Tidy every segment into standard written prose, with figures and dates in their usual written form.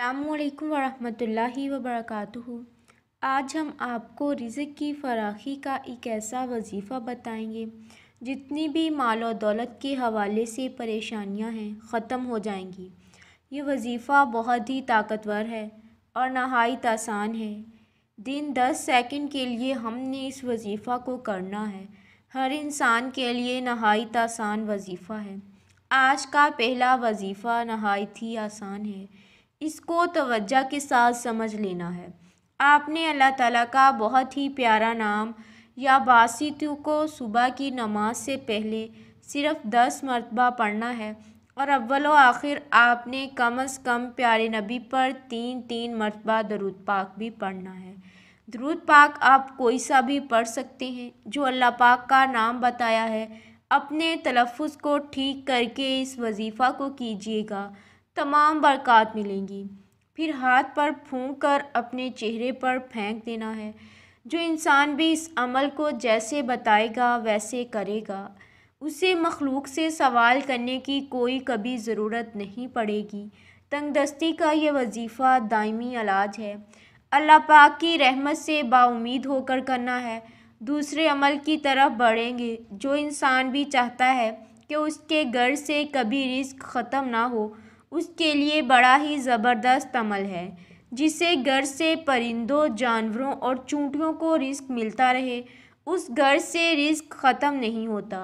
अस्सलामुअलैकुम वरहमतुल्लाहि वबरकातुहू। आज हम आपको रिज़्क़ की फ़राखी का एक ऐसा वजीफ़ा बताएंगे जितनी भी माल और दौलत के हवाले से परेशानियां हैं ख़त्म हो जाएंगी। ये वजीफ़ा बहुत ही ताकतवर है और नहायत आसान है। दिन 10 सेकंड के लिए हमने इस वजीफ़ा को करना है। हर इंसान के लिए नहायत आसान वजीफ़ा है। आज का पहला वजीफ़ा नहायत ही आसान है। इसको तवज्जो के साथ समझ लेना है। आपने अल्लाह ताला का बहुत ही प्यारा नाम या बासितु को सुबह की नमाज से पहले सिर्फ़ 10 मरतबा पढ़ना है और अव्वल व आखिर आपने कम से कम प्यारे नबी पर 3-3 मरतबा दरूद पाक भी पढ़ना है। दरूद पाक आप कोई सा भी पढ़ सकते हैं जो अल्लाह पाक का नाम बताया है। अपने तलफ़्फ़ुज़ को ठीक करके इस वजीफ़ा को कीजिएगा, तमाम बरक़ात मिलेंगी। फिर हाथ पर फूंक कर अपने चेहरे पर फेंक देना है। जो इंसान भी इस अमल को जैसे बताएगा वैसे करेगा, उसे मखलूक से सवाल करने की कोई कभी ज़रूरत नहीं पड़ेगी। तंगदस्ती का ये वजीफ़ा दायमी इलाज है। अल्लाह पाक की रहमत से बाउम्मीद होकर करना है। दूसरे अमल की तरफ बढ़ेंगे। जो इंसान भी चाहता है कि उसके घर से कभी रिज़्क़ ख़त्म ना हो, उसके लिए बड़ा ही ज़बरदस्त अमल है, जिसे घर से परिंदों, जानवरों और चूंटियों को रिज़्क़ मिलता रहे। उस घर से रिज़्क़ ख़त्म नहीं होता।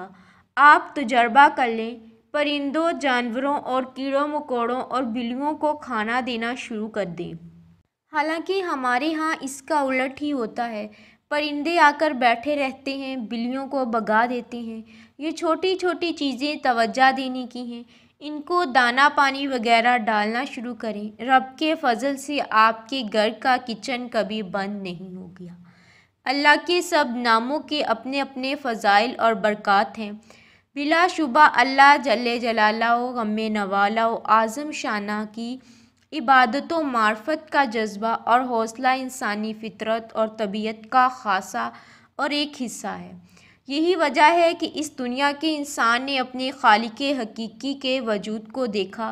आप तजर्बा कर लें, परिंदों, जानवरों और कीड़ों मकोड़ों और बिल्लियों को खाना देना शुरू कर दें। हालांकि हमारे यहाँ इसका उलट ही होता है। परिंदे आकर बैठे रहते हैं, बिल्लियों को भगा देते हैं। ये छोटी छोटी चीज़ें तवज्जो देने की हैं। इनको दाना पानी वगैरह डालना शुरू करें। रब के फजल से आपके घर का किचन कभी बंद नहीं हो गया। अल्लाह के सब नामों के अपने अपने फ़ज़ाइल और बरक़ात हैं। बिलाशुबा अल्लाह जल्ले जलालहू गम्मे नवाला आज़म शाना की इबादत व मार्फत का जज्बा और हौसला इंसानी फ़ितरत और तबीयत का ख़ासा और एक हिस्सा है। यही वजह है कि इस दुनिया के इंसान ने अपने खालिक़े हकीकी के वजूद को देखा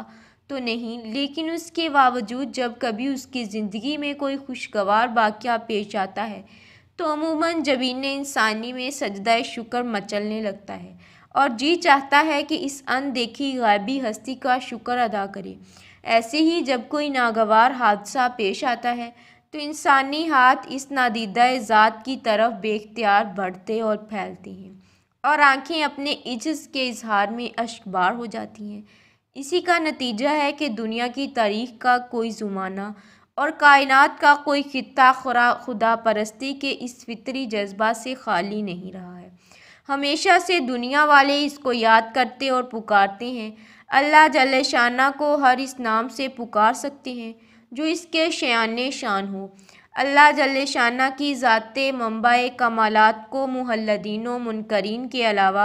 तो नहीं, लेकिन उसके बावजूद जब कभी उसकी ज़िंदगी में कोई खुशगवार वाक़या पेश आता है तो अमूमन ज़मीने इंसानी में सजदा शुक्र मचलने लगता है और जी चाहता है कि इस अनदेखी गायबी हस्ती का शुक्र अदा करे। ऐसे ही जब कोई नागवार हादसा पेश आता है तो इंसानी हाथ इस नादीदा ज़ात की तरफ बेख्तियार बढ़ते और फैलते हैं और आँखें अपने इज्ज़ के इजहार में अश्कबार हो जाती हैं। इसी का नतीजा है कि दुनिया की तारीख़ का कोई ज़माना और कायनात का कोई खित्ता खुदा परस्ती के इस फितरी जज्बा से खाली नहीं रहा है। हमेशा से दुनिया वाले इसको याद करते और पुकारते हैं। अल्लाह जल्ले शाना को हर इस नाम से पुकार सकते हैं जो इसके शान शान हो। अल्लाह जल्ले शाना की ज़ाते मंबाए कमालात को मुहल्लदीन व मुनकरीन के अलावा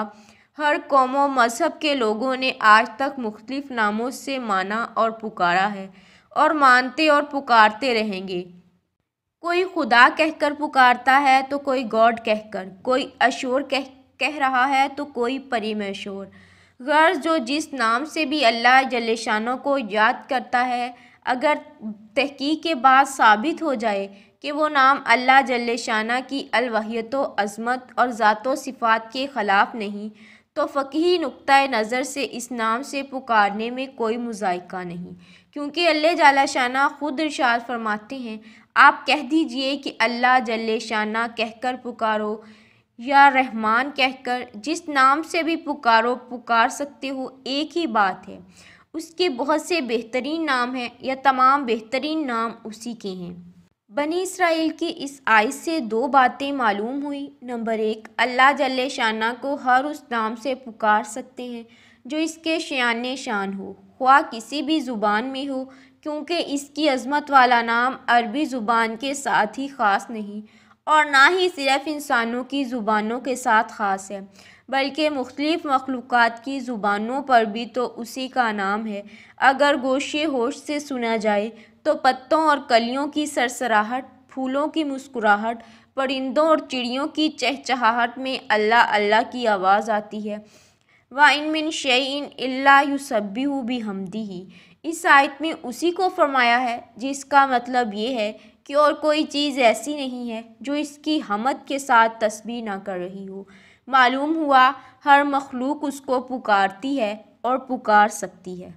हर कौम व मज़हब के लोगों ने आज तक मुख्तलिफ नामों से माना और पुकारा है और मानते और पुकारते रहेंगे। कोई खुदा कहकर पुकारता है तो कोई गॉड कहकर, कोई अशोर कह रहा है तो कोई परिमेशोर। गर्ज जो जिस नाम से भी अल्लाह जल्ले शानो को याद करता है, अगर तहकीक के बाद साबित हो जाए कि वो नाम अल्लाह जल्ले शाना की अलवहियत व अज़मत और ज़ातो सिफ़ात के ख़िलाफ़ नहीं, तो फ़क़ही नुक्ता नज़र से इस नाम से पुकारने में कोई मुज़ायका नहीं, क्योंकि अल्लाह जल्ले शाना ख़ुद इरशाद फरमाते हैं, आप कह दीजिए कि अल्लाह जल्ले शाना कहकर पुकारो या रहमान कहकर, जिस नाम से भी पुकारो पुकार सकते हो, एक ही बात है। उसके बहुत से बेहतरीन नाम हैं या तमाम बेहतरीन नाम उसी के हैं। बनी इसराइल की इस आयत से दो बातें मालूम हुई। नंबर 1, अल्लाह जल्ले शाना को हर उस नाम से पुकार सकते हैं जो इसके शान शान हो, ख्वाह किसी भी ज़ुबान में हो, क्योंकि इसकी अज़मत वाला नाम अरबी ज़ुबान के साथ ही ख़ास नहीं और ना ही सिर्फ़ इंसानों की ज़ुबानों के साथ ख़ास है, बल्कि मुख्तलिफ़ मखलूक़ात की ज़ुबानों पर भी तो उसी का नाम है। अगर गोशे होश से सुना जाए तो पत्तों और कलियों की सरसराहट, फूलों की मुस्कुराहट, परिंदों और चिड़ियों की चहचहाहट में अल्लाह अल्लाह की आवाज़ आती है। व इन मिन शैइन इल्ला युसब्बिहु बिहम्दिही। इस आयत में उसी को फरमाया है जिसका मतलब ये है कि और कोई चीज़ ऐसी नहीं है जो इसकी हमद के साथ तस्बीह ना कर रही हो। मालूम हुआ हर मखलूक उसको पुकारती है और पुकार सकती है।